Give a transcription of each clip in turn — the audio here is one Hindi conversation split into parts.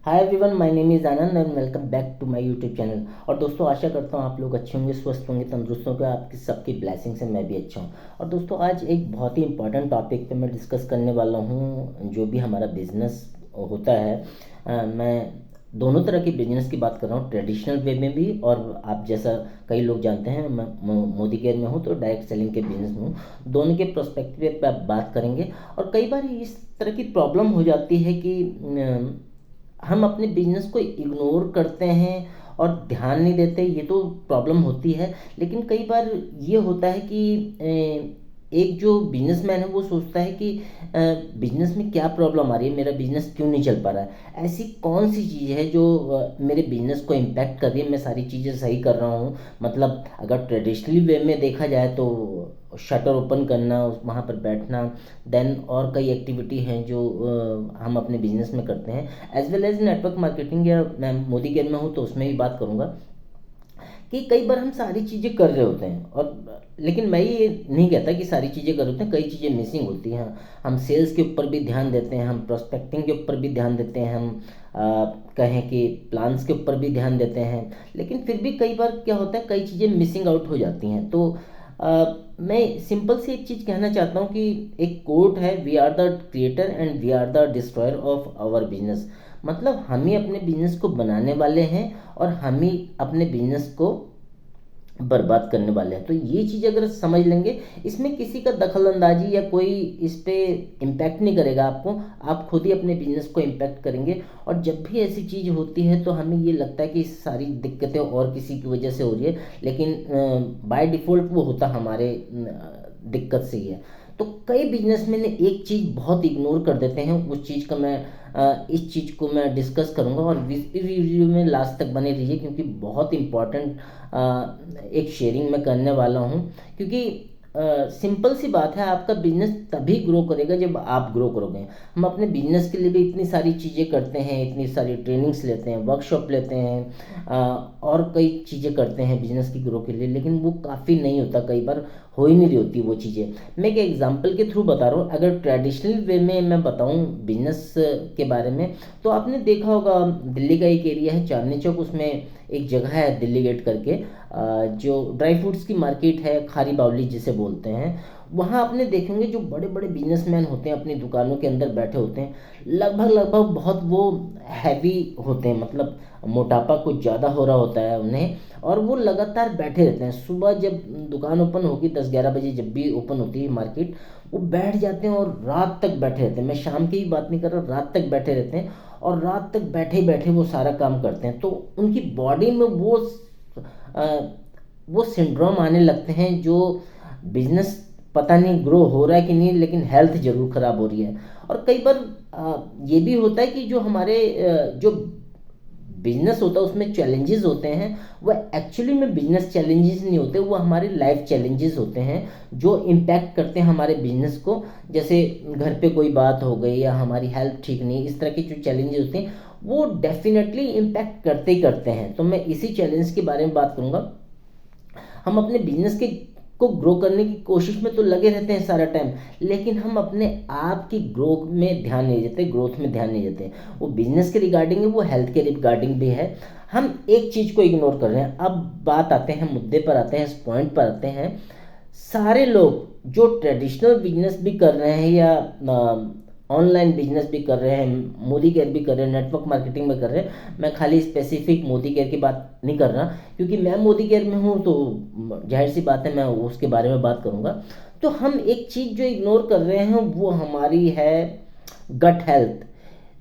Hi everyone, my name is Anand and welcome back to my YouTube channel. और दोस्तों, आशा करता हूँ आप लोग अच्छे होंगे, स्वस्थ होंगे, तंदुरुस्त होंगे। आपकी सबकी ब्लेसिंग से मैं भी अच्छा हूँ। और दोस्तों, आज एक बहुत ही इंपॉर्टेंट टॉपिक पे मैं डिस्कस करने वाला हूँ। जो भी हमारा बिजनेस होता है, मैं दोनों तरह के बिजनेस की बात कर रहा हूँ, ट्रेडिशनल वे में भी, और आप जैसा कई लोग जानते हैं मैं मोदी केयर में हूँ तो डायरेक्ट सेलिंग के बिजनेस में हूँ। दोनों के प्रोस्पेक्टिव पे आप बात करेंगे। और कई बार इस तरह की प्रॉब्लम हो जाती है कि हम अपने बिजनेस को इग्नोर करते हैं और ध्यान नहीं देते। ये तो प्रॉब्लम होती है, लेकिन कई बार ये होता है कि एक जो बिजनेसमैन है वो सोचता है कि बिजनेस में क्या प्रॉब्लम आ रही है, मेरा बिजनेस क्यों नहीं चल पा रहा है, ऐसी कौन सी चीज़ है जो मेरे बिजनेस को इम्पैक्ट कर रही है, मैं सारी चीज़ें सही कर रहा हूँ। मतलब अगर ट्रेडिशनली वे में देखा जाए तो शटर ओपन करना, वहाँ पर बैठना, देन और कई एक्टिविटी हैं जो हम अपने बिजनेस में करते हैं, as well as network marketing, या मैं मोदी केयर में हूँ तो उसमें भी बात करूँगा कि कई बार हम सारी चीज़ें कर रहे होते हैं। और लेकिन मैं ये नहीं कहता कि सारी चीज़ें कर रहे होते हैं, कई चीज़ें मिसिंग होती हैं। हम सेल्स के ऊपर भी ध्यान देते हैं, हम प्रोस्पेक्टिंग के ऊपर भी ध्यान देते हैं, हम कहें कि प्लान्स के ऊपर भी ध्यान देते हैं, लेकिन फिर भी कई बार क्या होता है, कई चीज़ें मिसिंग आउट हो जाती हैं। तो मैं सिंपल से एक चीज़ कहना चाहता हूँ कि एक कोट है, we are the creator and we are the destroyer of our business. मतलब हम ही अपने बिजनेस को बनाने वाले हैं और हम ही अपने बिजनेस को बर्बाद करने वाले हैं। तो ये चीज़ अगर समझ लेंगे, इसमें किसी का दखल अंदाजी या कोई इस पे इम्पैक्ट नहीं करेगा आपको, आप खुद ही अपने बिजनेस को इम्पैक्ट करेंगे। और जब भी ऐसी चीज़ होती है तो हमें ये लगता है कि सारी दिक्कतें और किसी की वजह से हो रही है, लेकिन बाय डिफ़ॉल्ट वो होता हमारे दिक्कत से ही है। तो कई बिजनेसमैन एक चीज़ बहुत इग्नोर कर देते हैं, उस चीज़ का मैं इस चीज़ को मैं डिस्कस करूंगा। और इस वीडियो में लास्ट तक बने रहिए, क्योंकि बहुत इंपॉर्टेंट एक शेयरिंग मैं करने वाला हूं। क्योंकि सिंपल सी बात है, आपका बिजनेस तभी ग्रो करेगा जब आप ग्रो करोगे। हम अपने बिजनेस के लिए भी इतनी सारी चीज़ें करते हैं, इतनी सारी ट्रेनिंग्स लेते हैं, वर्कशॉप लेते हैं, और कई चीज़ें करते हैं बिजनेस की ग्रो के लिए, लेकिन वो काफ़ी नहीं होता, कई बार हो ही नहीं रही होती वो चीज़ें। मैं एक एग्जांपल के थ्रू बता रहा हूँ। अगर ट्रेडिशनल वे में मैं बताऊँ बिजनेस के बारे में, तो आपने देखा होगा दिल्ली का एक एरिया है चांदनी चौक, उसमें एक जगह है दिल्ली गेट करके, जो ड्राई फ्रूट्स की मार्केट है, खारी बावली जिसे बोलते हैं। वहाँ आपने देखेंगे जो बड़े बड़े बिजनेसमैन होते हैं अपनी दुकानों के अंदर बैठे होते हैं, लगभग लगभग बहुत वो हैवी होते हैं, मतलब मोटापा कुछ ज़्यादा हो रहा होता है उन्हें, और वो लगातार बैठे रहते हैं। सुबह जब दुकान ओपन होगी 10-11 बजे, जब भी ओपन होती है मार्केट, वो बैठ जाते हैं और रात तक बैठे रहते हैं। मैं शाम की ही बात नहीं कर रहा, रात तक बैठे रहते हैं, और रात तक बैठे बैठे वो सारा काम करते हैं। तो उनकी बॉडी में अ, वो सिंड्रोम आने लगते हैं, जो बिजनेस पता नहीं ग्रो हो रहा है कि नहीं, लेकिन हेल्थ जरूर खराब हो रही है। और कई बार ये भी होता है कि जो हमारे जो बिजनेस होता है उसमें चैलेंजेस होते हैं, वो एक्चुअली में बिजनेस चैलेंजेस नहीं होते, वो हमारे लाइफ चैलेंजेस होते हैं जो इम्पैक्ट करते हैं हमारे बिजनेस को। जैसे घर पे कोई बात हो गई या हमारी हेल्थ ठीक नहीं, इस तरह के जो चैलेंजेस होते हैं वो डेफिनेटली इम्पैक्ट करते ही करते हैं। तो मैं इसी चैलेंज के बारे में बात करूंगा। हम अपने बिजनेस के को ग्रो करने की कोशिश में तो लगे रहते हैं सारा टाइम, लेकिन हम अपने आप की ग्रोथ में ध्यान नहीं देते, ग्रोथ में ध्यान नहीं देते। वो बिजनेस के रिगार्डिंग है, वो हेल्थ के रिगार्डिंग भी है। हम एक चीज़ को इग्नोर कर रहे हैं। अब बात आते हैं, मुद्दे पर आते हैं, इस पॉइंट पर आते हैं। सारे लोग जो ट्रेडिशनल बिजनेस भी कर रहे हैं या ऑनलाइन बिजनेस भी कर रहे हैं, मोदी केयर भी कर रहे हैं, नेटवर्क मार्केटिंग में कर रहे हैं, मैं खाली स्पेसिफिक मोदी केयर की बात नहीं कर रहा, क्योंकि मैं मोदी केयर में हूँ तो जाहिर सी बात है मैं उसके बारे में बात करूँगा। तो हम एक चीज़ जो इग्नोर कर रहे हैं वो हमारी है गट हेल्थ।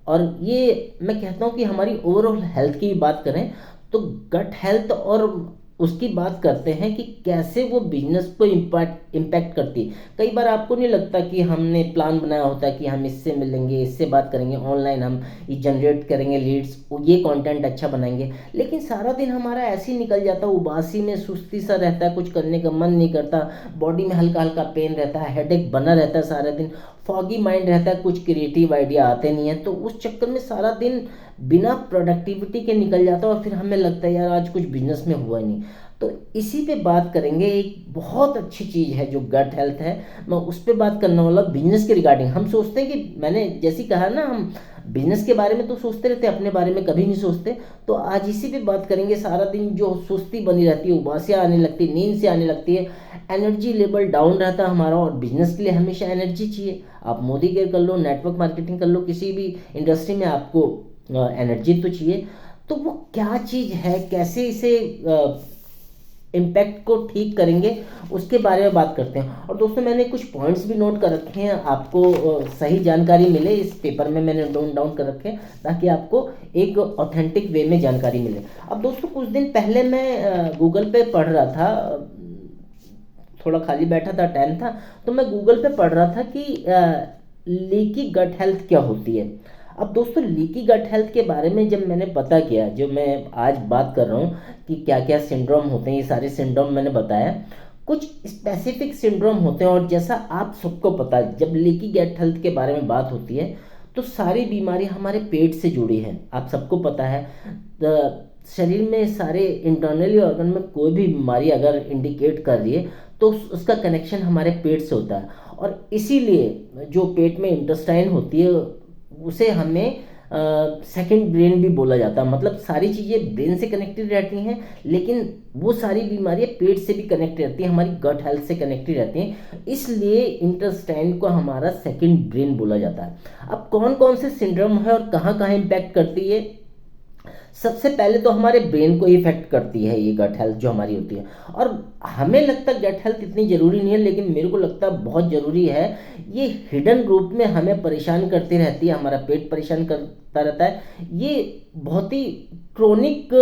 और ये मैं कहता हूँ कि हमारी ओवरऑल हेल्थ की बात करें तो गट हेल्थ, और उसकी बात करते हैं कि कैसे वो बिजनेस को इम्पैक्ट करती है। कई बार आपको नहीं लगता कि हमने प्लान बनाया होता है कि हम इससे मिलेंगे, इससे बात करेंगे, ऑनलाइन हम ये जनरेट करेंगे लीड्स, ये कंटेंट अच्छा बनाएंगे, लेकिन सारा दिन हमारा ऐसे ही निकल जाता है, उबासी में सुस्ती सा रहता है, कुछ करने का मन नहीं करता, बॉडी में हल्का हल्का पेन रहता है, हेडेक बना रहता है सारा दिन, फॉगी माइंड रहता है, कुछ क्रिएटिव आइडिया आते नहीं है। तो उस चक्कर में सारा दिन बिना प्रोडक्टिविटी के निकल जाता है, और फिर हमें लगता है यार आज कुछ बिजनेस में हुआ ही नहीं। तो इसी पे बात करेंगे। एक बहुत अच्छी चीज़ है जो गट हेल्थ है, मैं उस पर बात करने वाला बिजनेस के रिगार्डिंग। हम सोचते हैं कि मैंने जैसे कहा ना, हम बिजनेस के बारे में तो सोचते रहते हैं, अपने बारे में कभी नहीं सोचते। तो आज इसी पे बात करेंगे। सारा दिन जो सुस्ती बनी रहती है, उबासियाँ आने लगती है, नींद से आने लगती है, एनर्जी लेवल डाउन रहता है हमारा। और बिजनेस के लिए हमेशा एनर्जी चाहिए। आप मोदी केयर कर लो, नेटवर्क मार्केटिंग कर लो, किसी भी इंडस्ट्री में आपको एनर्जी तो चाहिए। तो वो क्या चीज़ है, कैसे इसे इम्पैक्ट को ठीक करेंगे, उसके बारे में बात करते हैं। और दोस्तों मैंने कुछ पॉइंट्स भी नोट कर रखे हैं, आपको सही जानकारी मिले इस पेपर में मैंने नोट डाउन कर रखे हैं, ताकि आपको एक ऑथेंटिक वे में जानकारी मिले। अब दोस्तों कुछ दिन पहले मैं गूगल पे पढ़ रहा था, थोड़ा खाली बैठा था, टाइम था, तो मैं गूगल पे पढ़ रहा था कि लीकी गट हेल्थ क्या होती है। अब दोस्तों लीकी गट हेल्थ के बारे में जब मैंने पता किया, जो मैं आज बात कर रहा हूँ कि क्या क्या सिंड्रोम होते हैं, ये सारे सिंड्रोम मैंने बताया। कुछ स्पेसिफिक सिंड्रोम होते हैं, और जैसा आप सबको पता है, जब लीकी गट हेल्थ के बारे में बात होती है तो सारी बीमारी हमारे पेट से जुड़ी है। आप सबको पता है शरीर में सारे इंटरनली ऑर्गन में कोई भी बीमारी अगर इंडिकेट कर रही है तो उसका कनेक्शन हमारे पेट से होता है। और इसीलिए जो पेट में इंटेस्टाइन होती है उसे हमें सेकंड ब्रेन भी बोला जाता है। मतलब सारी चीज़ें ब्रेन से कनेक्टेड रहती हैं, लेकिन वो सारी बीमारियां पेट से भी कनेक्टेड रहती हैं, हमारी गट हेल्थ से कनेक्टेड रहती हैं। इसलिए इंटेस्टाइन को हमारा सेकंड ब्रेन बोला जाता है। अब कौन कौन से सिंड्रोम है और कहाँ कहाँ इम्पैक्ट करती है। सबसे पहले तो हमारे ब्रेन को इफेक्ट करती है ये गट हेल्थ जो हमारी होती है। और हमें लगता है गट हेल्थ इतनी ज़रूरी नहीं है, लेकिन मेरे को लगता है बहुत ज़रूरी है। ये हिडन रूप में हमें परेशान करती रहती है, हमारा पेट परेशान करता रहता है। ये बहुत ही क्रोनिक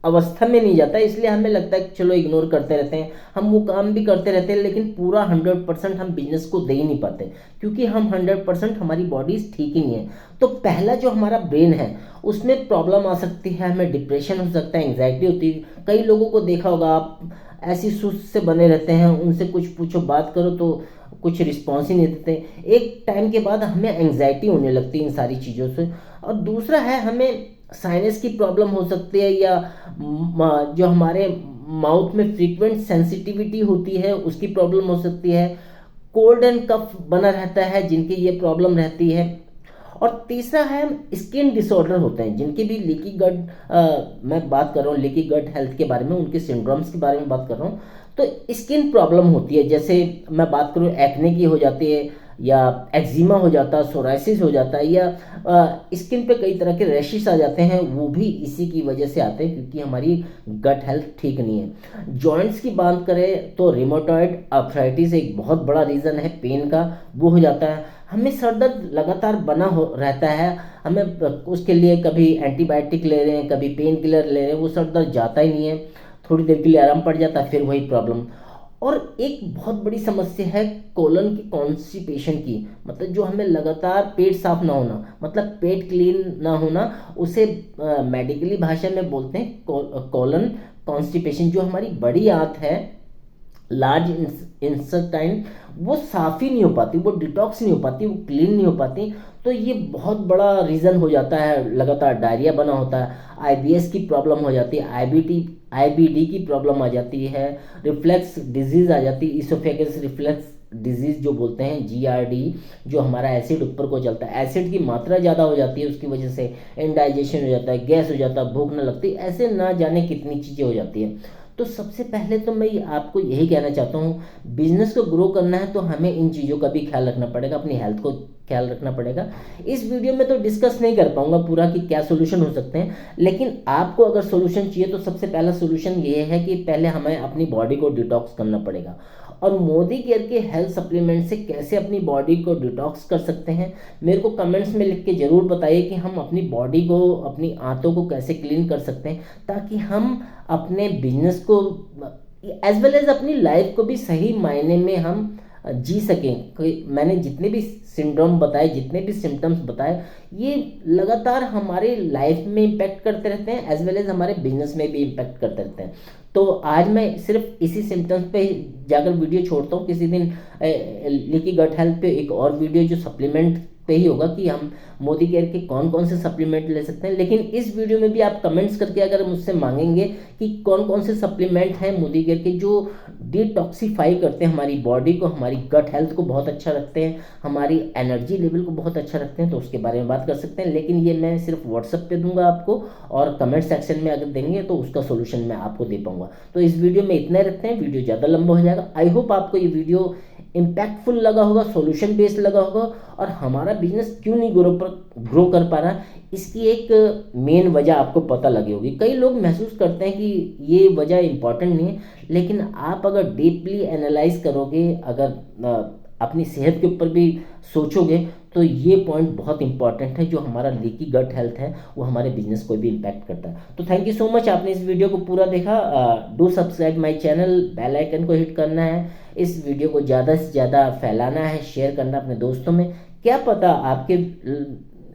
अवस्था में नहीं जाता, इसलिए हमें लगता है कि चलो इग्नोर करते रहते हैं, हम वो काम भी करते रहते हैं, लेकिन पूरा 100% हम बिजनेस को दे ही नहीं पाते, क्योंकि हम 100% हमारी बॉडी ठीक ही नहीं है। तो पहला जो हमारा ब्रेन है उसमें प्रॉब्लम आ सकती है, हमें डिप्रेशन हो सकता है, एंग्जाइटी होती है। कई लोगों को देखा होगा आप, ऐसी सुस्त से बने रहते हैं, उनसे कुछ पूछो, बात करो तो कुछ रिस्पॉन्स ही नहीं देते। एक टाइम के बाद हमें एंग्जाइटी होने लगती है इन सारी चीज़ों से। और दूसरा है, हमें साइनस की प्रॉब्लम हो सकती है, या जो हमारे माउथ में फ्रीक्वेंट सेंसिटिविटी होती है उसकी प्रॉब्लम हो सकती है। कोल्ड एंड कफ बना रहता है जिनकी ये प्रॉब्लम रहती है। और तीसरा है, स्किन डिसऑर्डर होते हैं जिनकी भी लीकी गट, मैं बात कर रहा हूँ लीकी गट हेल्थ के बारे में, उनके सिंड्रोम्स के बारे में बात कर रहा हूँ। तो स्किन प्रॉब्लम होती है, जैसे मैं बात करूँ एक्ने की हो जाती है, या एक्जिमा हो जाता है, सोराइसिस हो जाता है, या स्किन पे कई तरह के रैशेस आ जाते हैं, वो भी इसी की वजह से आते हैं, क्योंकि हमारी गट हेल्थ ठीक नहीं है। जॉइंट्स की बात करें तो रिमोटॉइड आर्थराइटिस एक बहुत बड़ा रीज़न है पेन का, वो हो जाता है। हमें सर दर्द लगातार बना हो रहता है, हमें उसके लिए कभी एंटीबायोटिक ले रहे हैं, कभी पेन किलर ले रहे हैं, वो सर दर्द जाता ही नहीं है, थोड़ी देर के लिए आराम पड़ जाता है, फिर वही प्रॉब्लम। और एक बहुत बड़ी समस्या है कोलन की कॉन्स्टिपेशन की, मतलब जो हमें लगातार पेट साफ ना होना, मतलब पेट क्लीन ना होना, उसे मेडिकली भाषा में बोलते हैं कोलन कॉन्स्टिपेशन। जो हमारी बड़ी आंत है, लार्ज इंटेस्टाइन, वो साफ ही नहीं हो पाती, वो डिटॉक्स नहीं हो पाती, वो क्लीन नहीं हो पाती। तो ये बहुत बड़ा रीज़न हो जाता है, लगातार डायरिया बना होता है, आईबीएस की प्रॉब्लम हो जाती है, आईबीडी की प्रॉब्लम आ जाती है, रिफ्लेक्स डिजीज़ आ जाती है, इसोफेगस रिफ्लेक्स डिजीज़ जो बोलते हैं, जीआरडी, जो हमारा एसिड ऊपर को चलता है, एसिड की मात्रा ज़्यादा हो जाती है, उसकी वजह से इंडाइजेशन हो जाता है, गैस हो जाता है, भूख न लगती, ऐसे ना जाने कितनी चीज़ें हो जाती है। तो सबसे पहले तो मैं आपको यही कहना चाहता हूँ, बिजनेस को ग्रो करना है तो हमें इन चीज़ों का भी ख्याल रखना पड़ेगा, अपनी हेल्थ को ख्याल रखना पड़ेगा। इस वीडियो में तो डिस्कस नहीं कर पाऊंगा पूरा कि क्या सोल्यूशन हो सकते हैं, लेकिन आपको अगर सोल्यूशन चाहिए तो सबसे पहला सोल्यूशन ये है कि पहले हमें अपनी बॉडी को डिटॉक्स करना पड़ेगा। और मोदी केयर के हेल्थ सप्लीमेंट से कैसे अपनी बॉडी को डिटॉक्स कर सकते हैं, मेरे को कमेंट्स में लिख के ज़रूर बताइए कि हम अपनी बॉडी को, अपनी आंतों को कैसे क्लीन कर सकते हैं, ताकि हम अपने बिजनेस को एज वेल एज अपनी लाइफ को भी सही मायने में हम जी सकें। मैंने जितने भी सिंड्रोम बताए, जितने भी सिम्टम्स बताए, ये लगातार हमारे लाइफ में इम्पैक्ट करते रहते हैं, एज वेल एज हमारे बिजनेस में भी इम्पैक्ट करते रहते हैं। तो आज मैं सिर्फ इसी सिम्टम्स पे जाकर वीडियो छोड़ता हूँ। किसी दिन लीकी गट हेल्थ पे एक और वीडियो जो सप्लीमेंट पे ही होगा कि हम मोदी केयर के कौन कौन से सप्लीमेंट ले सकते हैं। लेकिन इस वीडियो में भी आप कमेंट्स करके अगर मुझसे मांगेंगे कि कौन कौन से सप्लीमेंट हैं मोदी केयर के जो डिटॉक्सीफाई करते हैं हमारी बॉडी को, हमारी गट हेल्थ को बहुत अच्छा रखते हैं, हमारी एनर्जी लेवल को बहुत अच्छा रखते हैं, तो उसके बारे में बात कर सकते हैं। लेकिन ये मैं सिर्फ व्हाट्सएप पे दूंगा आपको, और कमेंट सेक्शन में अगर देंगे तो उसका सोल्यूशन मैं आपको दे पाऊंगा। तो इस वीडियो में इतना रखते हैं, वीडियो ज़्यादा लंबा हो जाएगा। आई होप आपको ये वीडियो इम्पैक्टफुल लगा होगा, सॉल्यूशन बेस्ड लगा होगा, और हमारा बिजनेस क्यों नहीं ग्रो कर पा रहा इसकी एक मेन वजह आपको पता लगी होगी। कई लोग महसूस करते हैं कि ये वजह इंपॉर्टेंट नहीं है, लेकिन आप अगर डीपली एनालाइज करोगे, अगर अपनी सेहत के ऊपर भी सोचोगे, तो ये पॉइंट बहुत इंपॉर्टेंट है। जो हमारा लीकी गट हेल्थ है वो हमारे बिजनेस को भी इम्पैक्ट करता है। तो थैंक यू सो मच, आपने इस वीडियो को पूरा देखा। Do subscribe my channel, bell icon को हिट करना है, इस वीडियो को ज़्यादा से ज़्यादा फैलाना है, शेयर करना अपने दोस्तों में। क्या पता आपके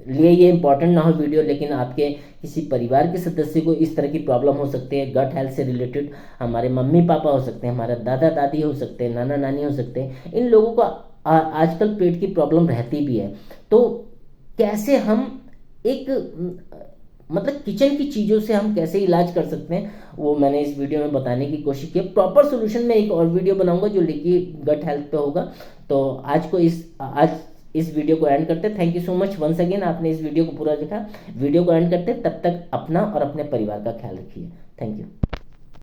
लिए ये इंपॉर्टेंट ना हो वीडियो, लेकिन आपके किसी परिवार के सदस्य को इस तरह की प्रॉब्लम हो सकती है गट हेल्थ से रिलेटेड। हमारे मम्मी पापा हो सकते हैं, हमारे दादा दादी हो सकते हैं, नाना नानी हो सकते हैं। इन लोगों को आजकल पेट की प्रॉब्लम रहती भी है। तो कैसे हम एक मतलब किचन की चीज़ों से हम कैसे इलाज कर सकते हैं, वो मैंने इस वीडियो में बताने की कोशिश की। प्रॉपर सोल्यूशन में एक और वीडियो बनाऊंगा जो लीकी गट हेल्थ पे होगा। तो आज इस वीडियो को एंड करते हैं। Thank you so much once again, आपने इस वीडियो को पूरा देखा। वीडियो को एंड करते हैं, तब तक अपना और अपने परिवार का ख्याल रखिए। Thank you.